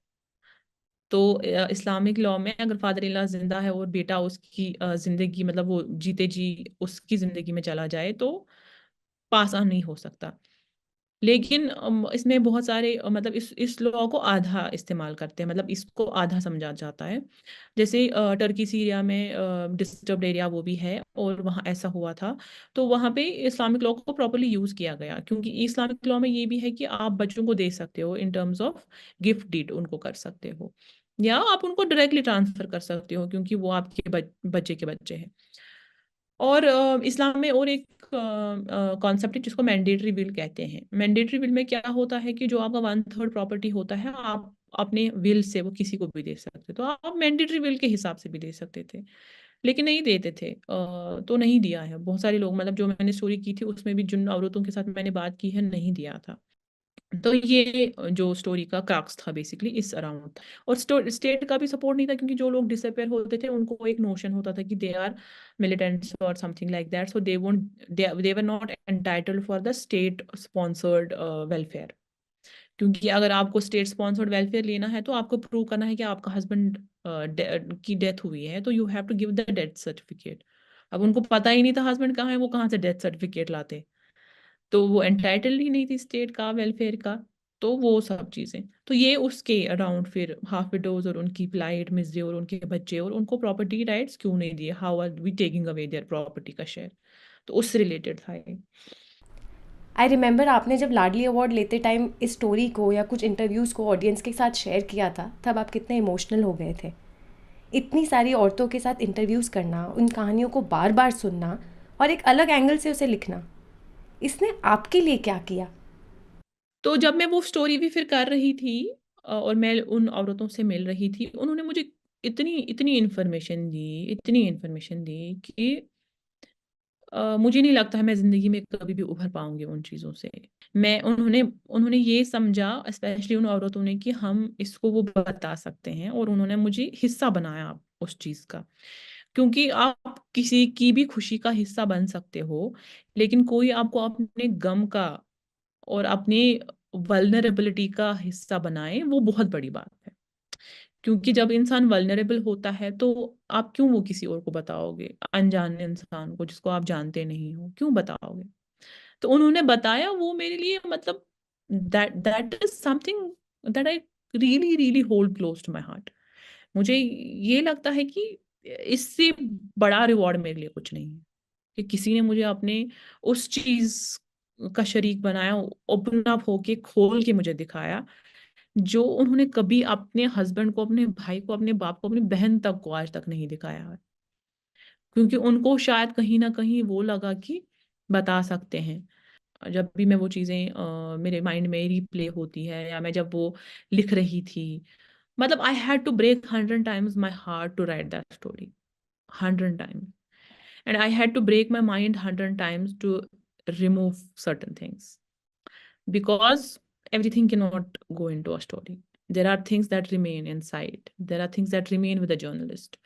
तो इस्लामिक लॉ में अगर फादर इन लॉ ज़िंदा है और बेटा उसकी ज़िंदगी मतलब वो जीते जी उसकी ज़िंदगी में चला जाए तो पास ऑन नहीं हो सकता। लेकिन इसमें बहुत सारे मतलब इस लॉ को आधा इस्तेमाल करते हैं, मतलब इसको आधा समझा जाता है। जैसे टर्की सीरिया में डिस्टर्ब्ड एरिया वो भी है और वहाँ ऐसा हुआ था। तो वहाँ पे इस्लामिक लॉ को प्रॉपर्ली यूज़ किया गया क्योंकि इस्लामिक लॉ में ये भी है कि आप बच्चों को दे सकते हो in terms of gift deed उनको कर सकते हो, या आप उनको डायरेक्टली ट्रांसफ़र कर सकते हो क्योंकि वो आपके बच्चे के बच्चे हैं। और इस्लाम में और एक कॉन्सेप्ट है जिसको मैंडेटरी विल कहते हैं। मैंडेटरी विल में क्या होता है कि जो आपका 1/3 प्रॉपर्टी होता है, आप अपने विल से वो किसी को भी दे सकते हो। तो आप मैंडेटरी विल के हिसाब से भी दे सकते थे, लेकिन नहीं देते थे। तो नहीं दिया है। बहुत सारे लोग मतलब जो मैंने स्टोरी की थी उसमें भी जिन औरतों के साथ मैंने बात की है, नहीं दिया था। तो ये जो स्टोरी का क्रक्स था बेसिकली इस अराउंड। और स्टेट का भी सपोर्ट नहीं था क्योंकि जो लोग डिसअपियर होते थे उनको एक नोशन होता था कि दे आर मिलिटेंट्स और something like that, so they were not entitled for the state sponsored welfare. क्योंकि अगर आपको स्टेट स्पॉन्सर्ड वेलफेयर लेना है तो आपको प्रूव करना है कि आपका हस्बैंड की डेथ हुई है, तो you have to give the death certificate. अब उनको पता ही नहीं था हस्बैंड कहाँ है, वो कहाँ से डेथ सर्टिफिकेट लाते? तो वो एंटाइटल्ड ही नहीं थी स्टेट का वेलफेयर का। तो वो सब चीज़ें, तो ये उसके अराउंड फिर हाफ विडोज और उनकी प्लाइट मिजरी और उनके बच्चे और उनको प्रॉपर्टी राइट्स क्यों नहीं दिए, how are we taking away their property का शेयर। तो उससे रिलेटेड था ये। आई रिमेंबर आपने जब लाडली अवार्ड लेते टाइम इस स्टोरी को या कुछ इंटरव्यूज़ को ऑडियंस के साथ शेयर किया था, तब आप कितने इमोशनल हो गए थे। इतनी सारी औरतों के साथ इंटरव्यूज़ करना, उन कहानियों को बार बार सुनना और एक अलग एंगल से उसे लिखना, इसने आपके लिए क्या किया? तो जब मैं वो स्टोरी भी फिर कर रही थी और मैं उन औरतों से मिल रही थी, उन्होंने मुझे इतनी इतनी इन्फॉर्मेशन दी कि मुझे नहीं लगता है मैं ज़िंदगी में कभी भी उभर पाऊँगी उन चीज़ों से। मैं उन्होंने उन्होंने ये समझा, स्पेशली उन औरतों ने, कि हम इसको वो बता सकते हैं, और उन्होंने मुझे हिस्सा बनाया उस चीज़ का। क्योंकि आप किसी की भी खुशी का हिस्सा बन सकते हो, लेकिन कोई आपको अपने गम का और अपनी वल्नरेबिलिटी का हिस्सा बनाए, वो बहुत बड़ी बात है। क्योंकि जब इंसान वल्नरेबल होता है, तो आप क्यों वो किसी और को बताओगे? अनजान इंसान को, जिसको आप जानते नहीं हो, क्यों बताओगे? तो उन्होंने बताया, वो मेरे लिए मतलब that that is something that I really really hold close to my heart. मुझे ये लगता है कि इससे बड़ा रिवॉर्ड मेरे लिए कुछ नहीं है, कि किसी ने मुझे अपने उस चीज़ का शरीक बनाया, ओपन अप होके, खोल के मुझे दिखाया, जो उन्होंने कभी अपने हस्बैंड को, अपने भाई को, अपने बाप को, अपनी बहन तक को आज तक नहीं दिखाया है। क्योंकि उनको शायद कहीं न कहीं वो लगा कि बता सकते हैं। जब भी मैं वो चीज़ें मेरे माइंड में रिप्ले होती है, या मैं जब वो लिख रही थी, मतलब I had to break 100 times my heart to write that story, 100 times, and I had to break my mind 100 times to remove certain things, because everything cannot go into a story. There are things that remain inside. There are things that remain with a journalist.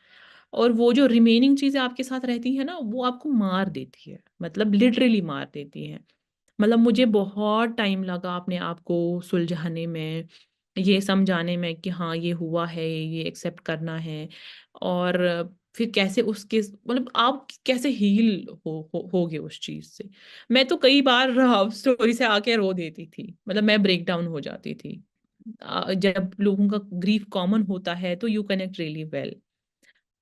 और वो जो रिमेनिंग चीज़ें आपके साथ रहती हैं ना, वो आपको मार देती है, मतलब लिटरली मार देती हैं। मतलब मुझे बहुत टाइम लगा अपने आप को सुलझाने में, ये समझाने में कि हाँ, ये हुआ है, ये एक्सेप्ट करना है, और फिर कैसे उसके मतलब आप कैसे हील होगे उस चीज़ से। मैं तो कई बार स्टोरी से आके रो देती थी, मतलब मैं ब्रेक डाउन हो जाती थी। जब लोगों का ग्रीफ कॉमन होता है, तो यू कनेक्ट रियली वेल।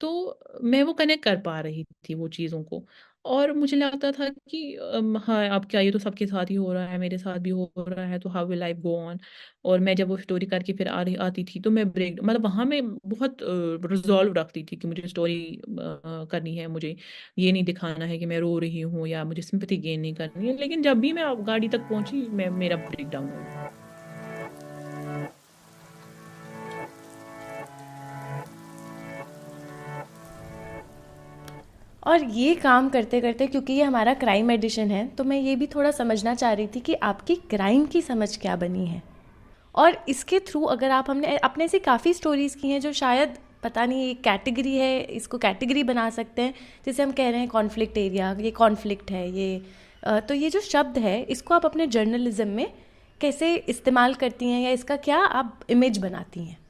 तो मैं वो कनेक्ट कर पा रही थी वो चीज़ों को, और मुझे लगता था कि हाँ, अब क्या, ये तो सबके साथ ही हो रहा है, मेरे साथ भी हो रहा है, तो how will life go on. और मैं जब वो स्टोरी करके फिर आती थी, तो मैं ब्रेक मतलब वहाँ मैं बहुत रिज़ॉल्व रखती थी कि मुझे स्टोरी करनी है, मुझे ये नहीं दिखाना है कि मैं रो रही हूँ, या मुझे सिम्पैथी गेन नहीं करनी है। लेकिन जब भी मैं गाड़ी तक पहुँची, मैं मेरा ब्रेक डाउन हो गया। और ये काम करते करते, क्योंकि ये हमारा क्राइम एडिशन है, तो मैं ये भी थोड़ा समझना चाह रही थी कि आपकी क्राइम की समझ क्या बनी है। और इसके थ्रू अगर आप, हमने अपने से काफ़ी स्टोरीज़ की हैं जो शायद पता नहीं, ये कैटेगरी है, इसको कैटेगरी बना सकते हैं, जैसे हम कह रहे हैं कॉन्फ्लिक्ट एरिया, ये कॉन्फ्लिक्ट है ये। तो ये जो शब्द है, इसको आप अपने जर्नलिज्म में कैसे इस्तेमाल करती हैं, या इसका क्या आप इमेज बनाती हैं?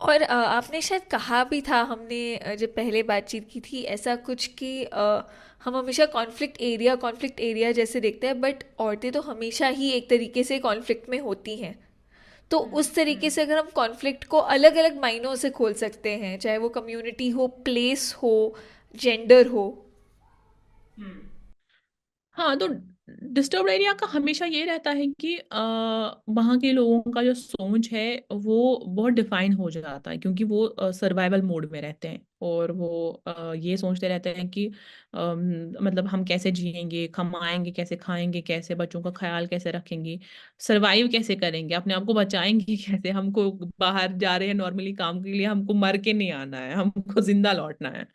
और आपने शायद कहा भी था, हमने जब पहले बातचीत की थी ऐसा कुछ कि हम हमेशा कॉन्फ्लिक्ट एरिया जैसे देखते हैं, बट औरतें तो हमेशा ही एक तरीके से कॉन्फ्लिक्ट में होती हैं। तो उस तरीके से अगर हम कॉन्फ्लिक्ट को अलग अलग मायनों से खोल सकते हैं, चाहे वो कम्युनिटी हो, प्लेस हो, जेंडर हो। हाँ, तो डिस्टर्ब्ड एरिया का हमेशा ये रहता है कि वहाँ के लोगों का जो सोच है, वो बहुत डिफाइन हो जाता है, क्योंकि वो सर्वाइवल मोड में रहते हैं, और वो ये सोचते रहते हैं कि मतलब हम कैसे जिएंगे, कमाएंगे कैसे, खाएंगे कैसे, बच्चों का ख्याल कैसे रखेंगे, सरवाइव कैसे करेंगे, अपने आप को बचाएंगे कैसे। हमको बाहर जा रहे हैं नॉर्मली काम के लिए, हमको मर के नहीं आना है, हमको जिंदा लौटना है।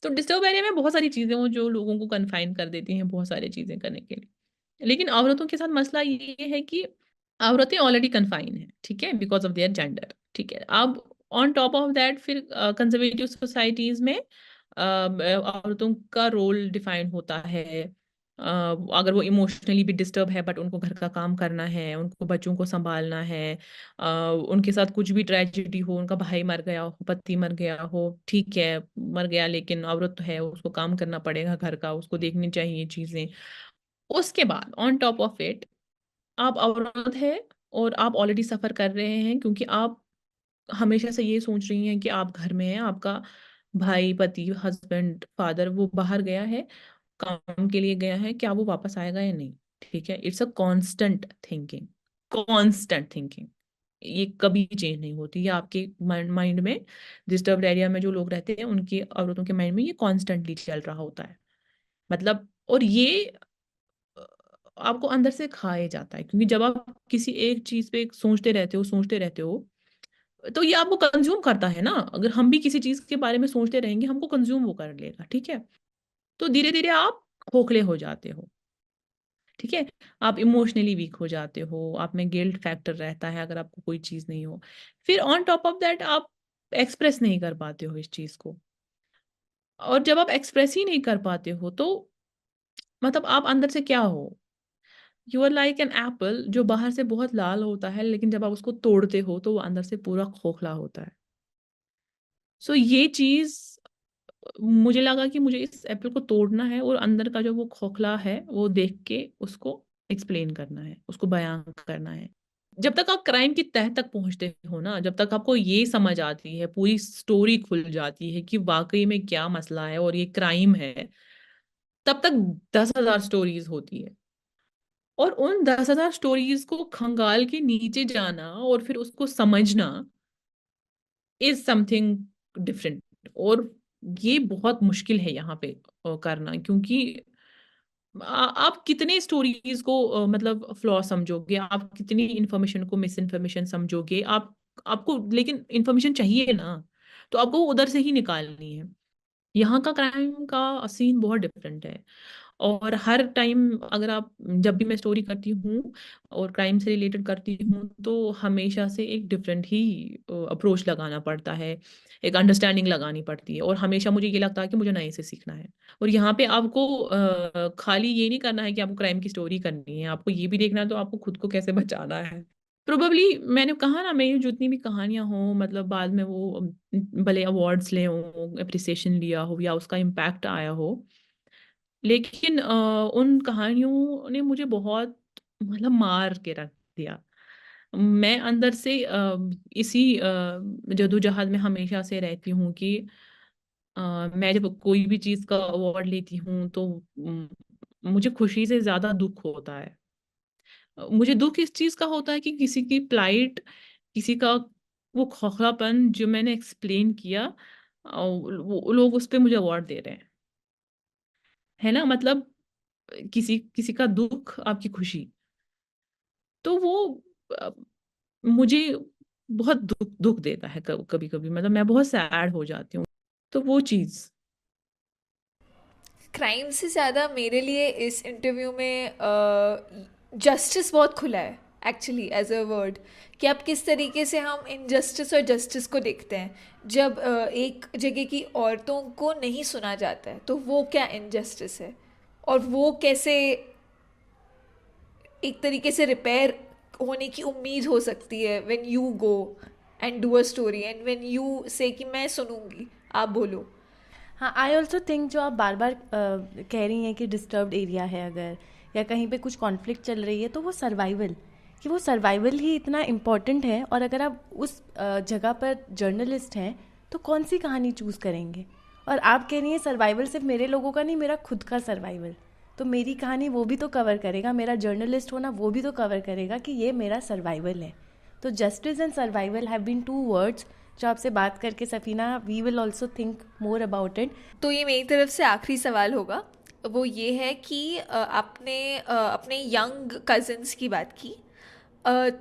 तो डिस्टर्ब एरिया में बहुत सारी चीज़ें हों जो लोगों को कन्फाइन कर देती हैं बहुत सारी चीज़ें करने के लिए। लेकिन औरतों के साथ मसला ये है कि औरतें ऑलरेडी कन्फाइन हैं, ठीक है? बिकॉज़ ऑफ देयर जेंडर, ठीक है? अब ऑन टॉप ऑफ दैट फिर कंज़र्वेटिव सोसाइटीज़ में औरतों का रोल डिफाइन होता है। अगर वो इमोशनली भी डिस्टर्ब है, बट उनको घर का काम करना है, उनको बच्चों को सँभालना है, अ, उनके साथ कुछ भी ट्रेजेडी हो, उनका भाई मर गया हो, पति मर गया हो, ठीक है, मर गया, लेकिन औरत तो है, उसको काम करना पड़ेगा घर का, उसको देखनी चाहिए चीज़ें। उसके बाद ऑन टॉप ऑफ इट, आप औरत हैं और आप ऑलरेडी सफ़र कर रहे हैं, क्योंकि आप हमेशा से ये सोच रही हैं कि आप घर में हैं, आपका भाई, पति, हस्बैंड, फादर वो बाहर गया है, काम के लिए गया है, क्या वो वापस आएगा या नहीं। ठीक है, it's a constant thinking, constant thinking, ये कभी चेंज नहीं होती। ये आपके माइंड में, डिस्टर्ब्ड एरिया में जो लोग रहते हैं उनकी औरतों के माइंड में ये कॉन्स्टेंटली चल रहा होता है। मतलब, और ये अ, आपको अंदर से खाए जाता है, क्योंकि जब आप किसी एक चीज पे सोचते रहते हो, तो ये आपको कंज्यूम करता है ना। अगर हम भी किसी चीज के बारे में सोचते रहेंगे, हमको कंज्यूम वो कर लेगा। ठीक है, तो धीरे धीरे आप खोखले हो जाते हो। ठीक है, आप इमोशनली वीक हो जाते हो, आप में गिल्ट फैक्टर रहता है अगर आपको कोई चीज नहीं हो। फिर ऑन टॉप ऑफ दैट आप एक्सप्रेस नहीं कर पाते हो इस चीज को। और जब आप एक्सप्रेस ही नहीं कर पाते हो, तो मतलब आप अंदर से क्या हो, you are like an apple जो बाहर से बहुत लाल होता है, लेकिन जब आप उसको तोड़ते हो तो वो अंदर से पूरा खोखला होता है। सो ये चीज, मुझे लगा कि मुझे इस एप्पल को तोड़ना है और अंदर का जो वो खोखला है वो देख के उसको एक्सप्लेन करना है, उसको बयां करना है। जब तक आप क्राइम की तह तक पहुंचते हो ना, जब तक आपको ये समझ आती है, पूरी स्टोरी खुल जाती है कि वाकई में क्या मसला है और ये क्राइम है, तब तक 10,000 स्टोरीज होती है। और उन 10,000 स्टोरीज को खंगाल के नीचे जाना और फिर उसको समझना इज समथिंग डिफरेंट। और ये बहुत मुश्किल है यहाँ पे करना, क्योंकि आप कितने स्टोरीज को मतलब फ्लॉ समझोगे, आप कितनी इंफॉर्मेशन को मिस इन्फॉर्मेशन समझोगे, आप आपको लेकिन इंफॉर्मेशन चाहिए ना, तो आपको वो उधर से ही निकालनी है। यहाँ का क्राइम का सीन बहुत डिफरेंट है। और हर टाइम अगर आप, जब भी मैं स्टोरी करती हूँ और क्राइम से रिलेटेड करती हूँ, तो हमेशा से एक डिफरेंट ही अप्रोच लगाना पड़ता है, एक अंडरस्टैंडिंग लगानी पड़ती है, और हमेशा मुझे ये लगता है कि मुझे नए से सीखना है। और यहाँ पे आपको खाली ये नहीं करना है कि आपको क्राइम की स्टोरी करनी है, आपको ये भी देखना है तो आपको खुद को कैसे बचाना है। प्रोबेबली मैंने कहा ना, मेरी जितनी भी कहानियां हो, मतलब बाद में वो भले अवार्ड्स ले हो, अप्रिसिएशन लिया हो या उसका इम्पैक्ट आया हो, लेकिन उन कहानियों ने मुझे बहुत मतलब मार के रख दिया। मैं अंदर से इसी जद्दोजहद में हमेशा से रहती हूँ कि अ, मैं जब कोई भी चीज़ का अवार्ड लेती हूँ तो मुझे खुशी से ज़्यादा दुख होता है। मुझे दुख इस चीज़ का होता है कि किसी की प्लाइट, किसी का वो खोखलापन जो मैंने एक्सप्लेन किया, वो लोग उस पे मुझे अवार्ड दे रहे हैं। है ना? मतलब किसी किसी का दुख, आपकी खुशी। तो वो अ, मुझे बहुत दुख दुख देता है कभी-कभी, मतलब मैं बहुत सैड हो जाती हूँ। तो वो चीज़। क्राइम से ज़्यादा मेरे लिए इस इंटरव्यू में जस्टिस बहुत खुला है एक्चुअली एज अ वर्ड, कि आप किस तरीके से हम इनजस्टिस और जस्टिस को देखते हैं। जब एक जगह की औरतों को नहीं सुना जाता है तो वो क्या इनजस्टिस है, और वो कैसे एक तरीके से रिपेयर होने की उम्मीद हो सकती है when you go and do a story and when you से कि मैं सुनूंगी, आप बोलो। हाँ, आई ऑल्सो थिंक जो आप बार बार कह रही हैं कि डिस्टर्ब्ड एरिया है अगर, या कहीं पे कुछ कॉन्फ्लिक्ट चल रही है, तो वो सर्वाइवल, कि वो सर्वाइवल ही इतना इम्पॉर्टेंट है। और अगर आप उस जगह पर जर्नलिस्ट हैं तो कौन सी कहानी चूज़ करेंगे। और आप कह रही हैं सर्वाइवल सिर्फ मेरे लोगों का नहीं, मेरा खुद का सर्वाइवल, तो मेरी कहानी वो भी तो कवर करेगा, मेरा जर्नलिस्ट होना वो भी तो कवर करेगा कि ये मेरा सर्वाइवल है। तो justice and survival have been two words जो आपसे बात करके Safina, we will also think more about it. तो ये मेरी तरफ से आखिरी सवाल होगा, वो ये है कि आपने अपने यंग कज़न्स की बात की।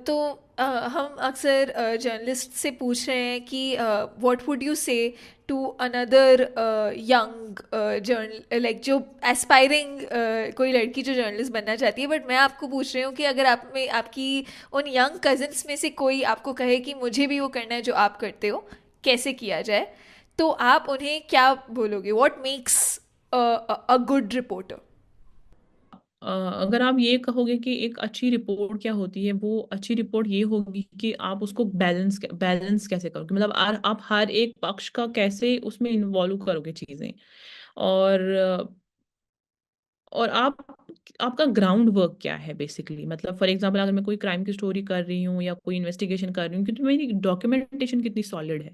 तो हम अक्सर जर्नलिस्ट से पूछ रहे हैं कि what would you say to another young journal, like जो एस्पायरिंग कोई लड़की जो जर्नलिस्ट बनना चाहती है। बट मैं आपको पूछ रही हूँ कि अगर आप में आपकी उन यंग कज़न्स में से कोई आपको कहे कि मुझे भी वो करना है जो आप करते हो, कैसे किया जाए, तो आप उन्हें क्या बोलोगे? What makes a good reporter? अगर आप ये कहोगे कि एक अच्छी रिपोर्ट क्या होती है, वो अच्छी रिपोर्ट ये होगी कि आप उसको बैलेंस बैलेंस कैसे करोगे, मतलब आप हर एक पक्ष का कैसे उसमें इन्वॉल्व करोगे चीज़ें। और और आप आपका ग्राउंड वर्क क्या है बेसिकली, मतलब फॉर एग्जांपल अगर मैं कोई क्राइम की स्टोरी कर रही हूँ या कोई इन्वेस्टिगेशन कर रही हूँ, क्योंकि मेरी डॉक्यूमेंटेशन कितनी सॉलिड है।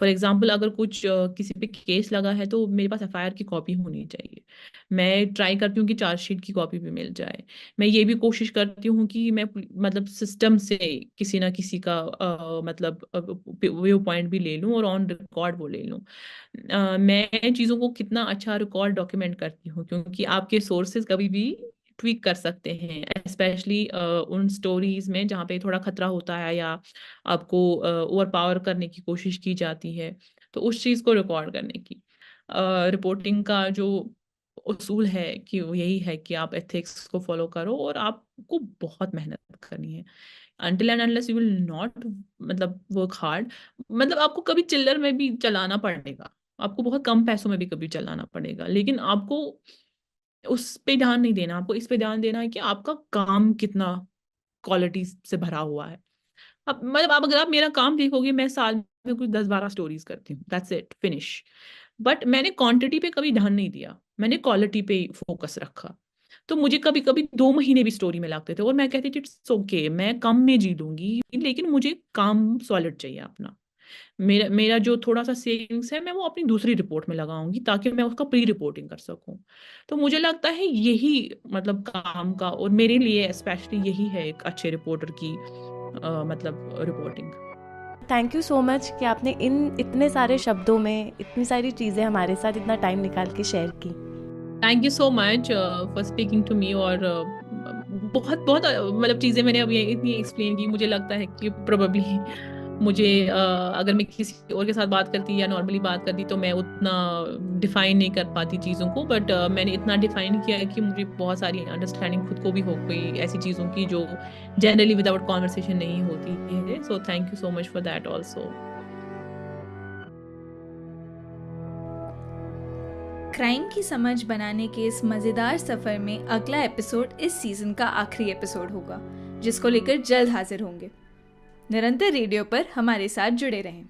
फॉर एग्जांपल अगर कुछ किसी पे केस लगा है तो मेरे पास एफआईआर की कॉपी होनी चाहिए। मैं ट्राई करती हूँ कि चार्जशीट की कॉपी भी मिल जाए। मैं ये भी कोशिश करती हूँ कि मैं मतलब सिस्टम से किसी ना किसी का मतलब व्यू पॉइंट भी ले लूँ और ऑन रिकॉर्ड वो ले लूँ। मैं चीज़ों को कितना अच्छा रिकॉर्ड डॉक्यूमेंट करती हूँ, क्योंकि आपके सोर्सेज कभी भी ट्वीक कर सकते हैं, स्पेशली उन स्टोरीज में जहाँ पे थोड़ा खतरा होता है या आपको ओवर पावर करने की कोशिश की जाती है, तो उस चीज़ को रिकॉर्ड करने की रिपोर्टिंग का जो उसूल है कि वो यही है कि आप एथिक्स को फॉलो करो और आपको बहुत मेहनत करनी है। Until and unless you will not मतलब वर्क हार्ड, मतलब आपको कभी चिल्लर में भी चलाना पड़ेगा, आपको बहुत कम पैसों में भी कभी चलाना पड़ेगा, लेकिन आपको उस पे ध्यान नहीं देना, आपको इस पे ध्यान देना है कि आपका काम कितना क्वालिटी से भरा हुआ है। अब मतलब आप अगर आप मेरा काम देखोगे, मैं साल में कुछ 10-12 स्टोरीज करती हूँ, दैट्स इट, फिनिश। बट मैंने क्वांटिटी पे कभी ध्यान नहीं दिया, मैंने क्वालिटी पे फोकस रखा। तो मुझे कभी कभी 2 महीने भी स्टोरी में लगते थे और मैं कहती थी इट्स ओके, मैं कम में जी लूंगी, लेकिन मुझे काम सॉलिड चाहिए अपना। मेरा मेरा जो थोड़ा-सा सेविंग्स है, मैं वो अपनी दूसरी रिपोर्ट में लगाऊँगी ताकि मैं उसका प्री रिपोर्टिंग कर सकूँ। तो मुझे लगता है यही मतलब काम का और मेरे लिए स्पेशली यही है एक अच्छे रिपोर्टर की मतलब reporting. Thank you so much कि आपने इन इतने सारे शब्दों में इतनी सारी चीज़ें हमारे साथ इतना टाइम निकाल के शेयर की। Thank you so much for speaking to me. और बहुत बहुत मतलब चीज़ें मैंने अभी इतनी एक्सप्लेन की, मुझे लगता है कि प्रोबेबली मुझे अगर मैं किसी और के साथ बात करती या नॉर्मली बात करती तो मैं उतना डिफाइन नहीं कर पाती चीज़ों को, बट मैंने इतना डिफाइन किया है कि मुझे बहुत सारी अंडरस्टैंडिंग खुद को भी हो गई ऐसी चीज़ों की जो जनरली विदाउट कॉन्वर्सेशन नहीं होती है। So thank you so much for that also. Crime की समझ बनाने के इस मज़ेदार सफ़र में अगला एपिसोड इस सीज़न का आखिरी एपिसोड होगा, जिसको लेकर जल्द हाजिर होंगे। निरंतर रेडियो पर हमारे साथ जुड़े रहें।